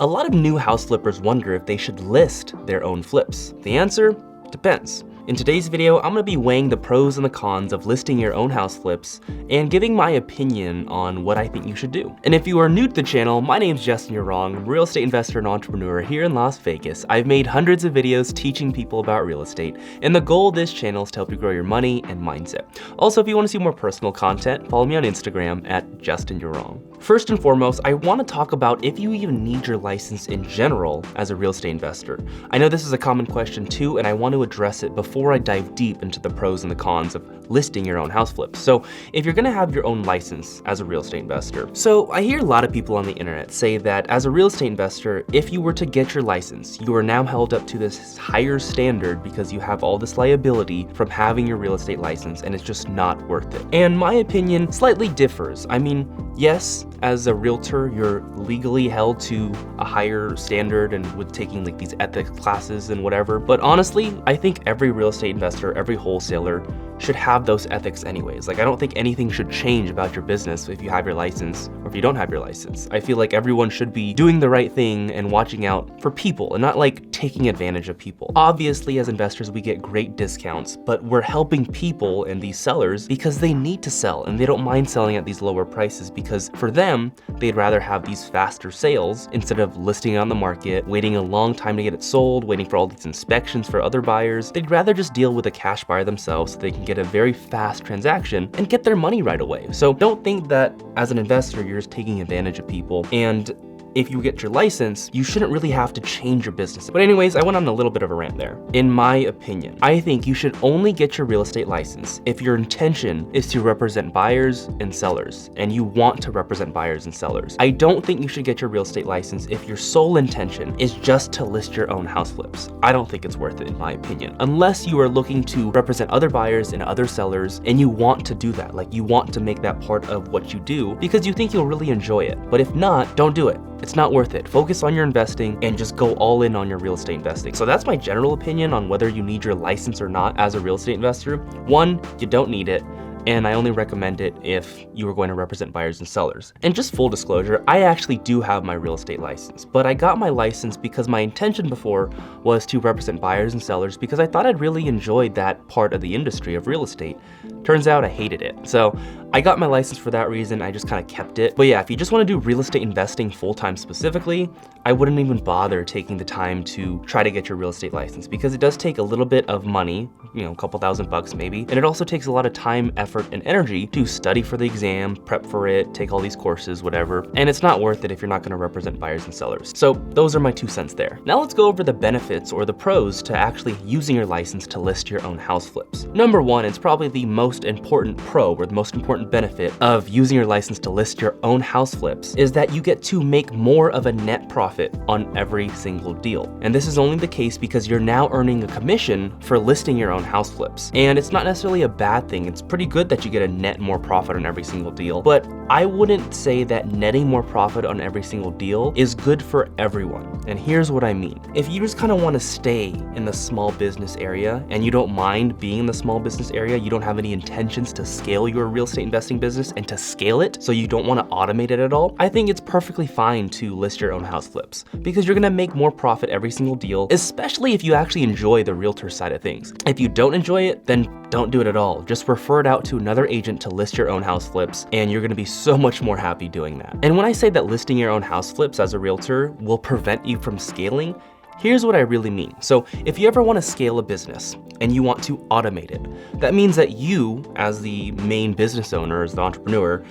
A lot of new house flippers wonder if they should list their own flips. The answer? Depends. In today's video, I'm gonna be weighing the pros and the cons of listing your own house flips and giving my opinion on what I think you should do. And if you are new to the channel, my name's Justin Youwrong. I'm a real estate investor and entrepreneur here in Las Vegas. I've made hundreds of videos teaching people about real estate, and the goal of this channel is to help you grow your money and mindset. Also, if you wanna see more personal content, follow me on Instagram at Justin Youwrong. First and foremost, I wanna talk about if you even need your license in general as a real estate investor. I know this is a common question too, and I want to address it before I dive deep into the pros and the cons of listing your own house flips. So if you're gonna have your own license as a real estate investor. So I hear a lot of people on the internet say that as a real estate investor, if you were to get your license, you are now held up to this higher standard because you have all this liability from having your real estate license, and it's just not worth it. And my opinion slightly differs. I mean, yes, as a realtor, you're legally held to a higher standard and with taking like these ethics classes and whatever. But honestly, I think every real estate investor, every wholesaler should have those ethics anyways. Like, I don't think anything should change about your business if you have your license or if you don't have your license. I feel like everyone should be doing the right thing and watching out for people and not like taking advantage of people. Obviously, as investors, we get great discounts, but we're helping people and these sellers because they need to sell and they don't mind selling at these lower prices because for them, they'd rather have these faster sales instead of listing it on the market, waiting a long time to get it sold, waiting for all these inspections for other buyers. They'd rather just deal with a cash buyer themselves so they can get a very fast transaction and get their money right away. So don't think that as an investor, you're just taking advantage of people. And if you get your license, you shouldn't really have to change your business. But anyways, I went on a little bit of a rant there. In my opinion, I think you should only get your real estate license if your intention is to represent buyers and sellers, and you want to represent buyers and sellers. I don't think you should get your real estate license if your sole intention is just to list your own house flips. I don't think it's worth it, in my opinion, unless you are looking to represent other buyers and other sellers, and you want to do that. Like, you want to make that part of what you do because you think you'll really enjoy it. But if not, don't do it. It's not worth it. Focus on your investing and just go all in on your real estate investing. So that's my general opinion on whether you need your license or not as a real estate investor. One, you don't need it. And I only recommend it if you are going to represent buyers and sellers. And just full disclosure, I actually do have my real estate license, but I got my license because my intention before was to represent buyers and sellers because I thought I'd really enjoyed that part of the industry of real estate. Turns out I hated it. So I got my license for that reason. I just kind of kept it. But yeah, if you just want to do real estate investing full-time specifically, I wouldn't even bother taking the time to try to get your real estate license because it does take a little bit of money, you know, a couple $1,000 maybe. And it also takes a lot of time, effort, and energy to study for the exam, prep for it, take all these courses, whatever. And it's not worth it if you're not going to represent buyers and sellers. So those are my 2 cents there. Now let's go over the benefits or the pros to actually using your license to list your own house flips. Number 1, it's probably the most important pro or the most important benefit of using your license to list your own house flips is that you get to make more of a net profit on every single deal. And this is only the case because you're now earning a commission for listing your own house flips. And it's not necessarily a bad thing. It's pretty good that you get a net more profit on every single deal, but I wouldn't say that netting more profit on every single deal is good for everyone. And here's what I mean. If you just kind of want to stay in the small business area and you don't mind being in the small business area, you don't have any intentions to scale your real estate investing business and to scale it, so you don't want to automate it at all, I think it's perfectly fine to list your own house flips because you're going to make more profit every single deal, especially if you actually enjoy the realtor side of things. If you don't enjoy it, then don't do it at all. Just refer it out to another agent to list your own house flips, and you're gonna be so much more happy doing that. And when I say that listing your own house flips as a realtor will prevent you from scaling, here's what I really mean. So if you ever want to scale a business and you want to automate it, that means that you, as the main business owner, as the entrepreneur,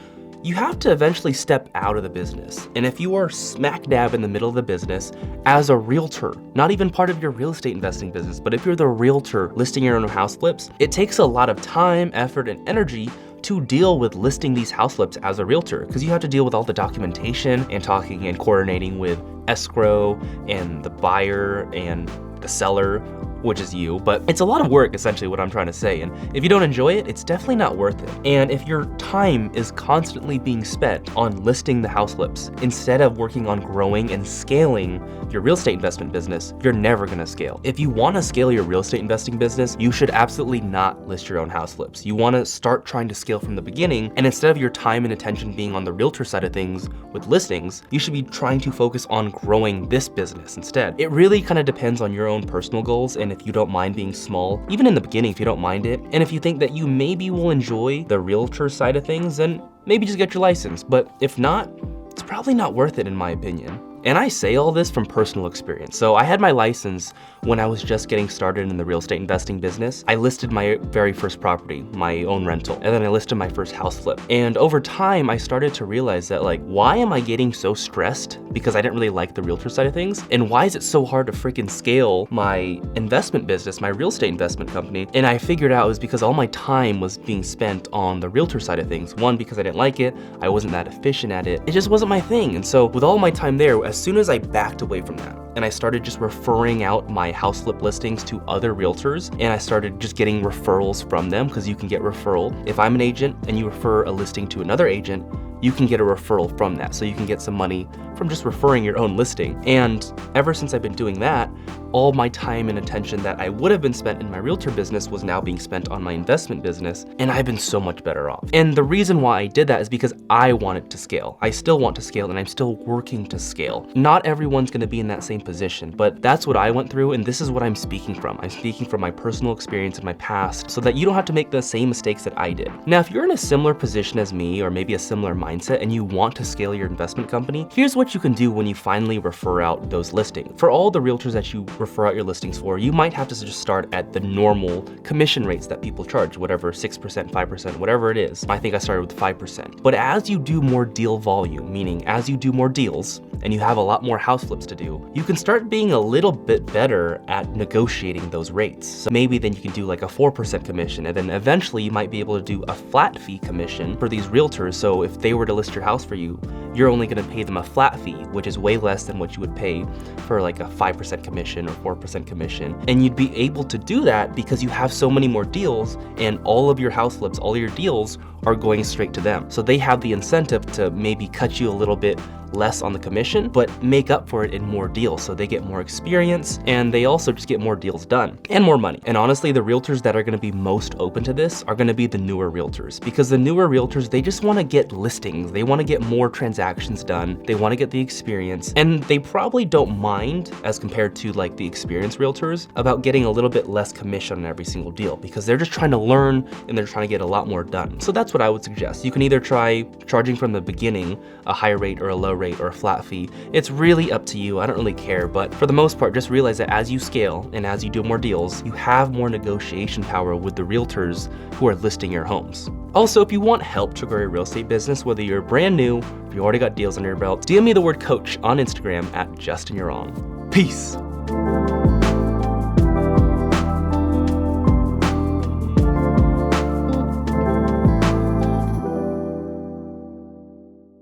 you have to eventually step out of the business. And if you are smack dab in the middle of the business as a realtor, not even part of your real estate investing business, but if you're the realtor listing your own house flips, it takes a lot of time, effort, and energy to deal with listing these house flips as a realtor because you have to deal with all the documentation and talking and coordinating with escrow and the buyer and the seller which is you, but it's a lot of work, essentially what I'm trying to say. And if you don't enjoy it, it's definitely not worth it. And if your time is constantly being spent on listing the house flips instead of working on growing and scaling your real estate investment business, you're never gonna scale. If you wanna scale your real estate investing business, you should absolutely not list your own house flips. You wanna start trying to scale from the beginning, and instead of your time and attention being on the realtor side of things with listings, you should be trying to focus on growing this business instead. It really kind of depends on your own personal goals, and if you don't mind being small, even in the beginning if you don't mind it, and if you think that you maybe will enjoy the realtor side of things, then maybe just get your license. But if not, it's probably not worth it in my opinion. And I say all this from personal experience. So I had my license when I was just getting started in the real estate investing business. I listed my very first property, my own rental, and then I listed my first house flip. And over time, I started to realize that, like, why am I getting so stressed? Because I didn't really like the realtor side of things. And why is it so hard to freaking scale my investment business, my real estate investment company? And I figured out it was because all my time was being spent on the realtor side of things. One, because I didn't like it. I wasn't that efficient at it. It just wasn't my thing. And so with all my time there, as soon as I backed away from that and I started just referring out my house flip listings to other realtors, and I started just getting referrals from them, because you can get referral. If I'm an agent and you refer a listing to another agent, you can get a referral from that. So you can get some money from just referring your own listing. And ever since I've been doing that, all my time and attention that I would have been spent in my realtor business was now being spent on my investment business, and I've been so much better off. And the reason why I did that is because I wanted to scale. I still want to scale, and I'm still working to scale. Not everyone's gonna be in that same position, but that's what I went through, and this is what I'm speaking from. I'm speaking from my personal experience in my past so that you don't have to make the same mistakes that I did. Now, if you're in a similar position as me, or maybe a similar mindset, and you want to scale your investment company, here's what you can do when you finally refer out those listings. For all the realtors that you refer out your listings for, you might have to just start at the normal commission rates that people charge, whatever, 6%, 5%, whatever it is. I think I started with 5%. But as you do more deal volume, meaning as you do more deals and you have a lot more house flips to do, you can start being a little bit better at negotiating those rates. So maybe then you can do like a 4% commission, and then eventually you might be able to do a flat fee commission for these realtors. So if they were to list your house for you, you're only gonna pay them a flat fee, which is way less than what you would pay for like a 5% commission or 4% commission. And you'd be able to do that because you have so many more deals, and all of your house flips, all your deals are going straight to them. So they have the incentive to maybe cut you a little bit less on the commission, but make up for it in more deals. So they get more experience, and they also just get more deals done and more money. And honestly, the realtors that are gonna be most open to this are gonna be the newer realtors, because the newer realtors, they just wanna get listings. They wanna get more transactions done. They wanna get the experience, and they probably don't mind, as compared to like the experienced realtors, about getting a little bit less commission on every single deal, because they're just trying to learn and they're trying to get a lot more done. So that's what I would suggest. You can either try charging from the beginning a high rate or a low rate or a flat fee. It's really up to you. I don't really care, but for the most part, just realize that as you scale and as you do more deals, you have more negotiation power with the realtors who are listing your homes. Also, if you want help to grow your real estate business, whether you're brand new, if you already got deals under your belt, DM me the word coach on Instagram at JustinYou'reWrong. Peace.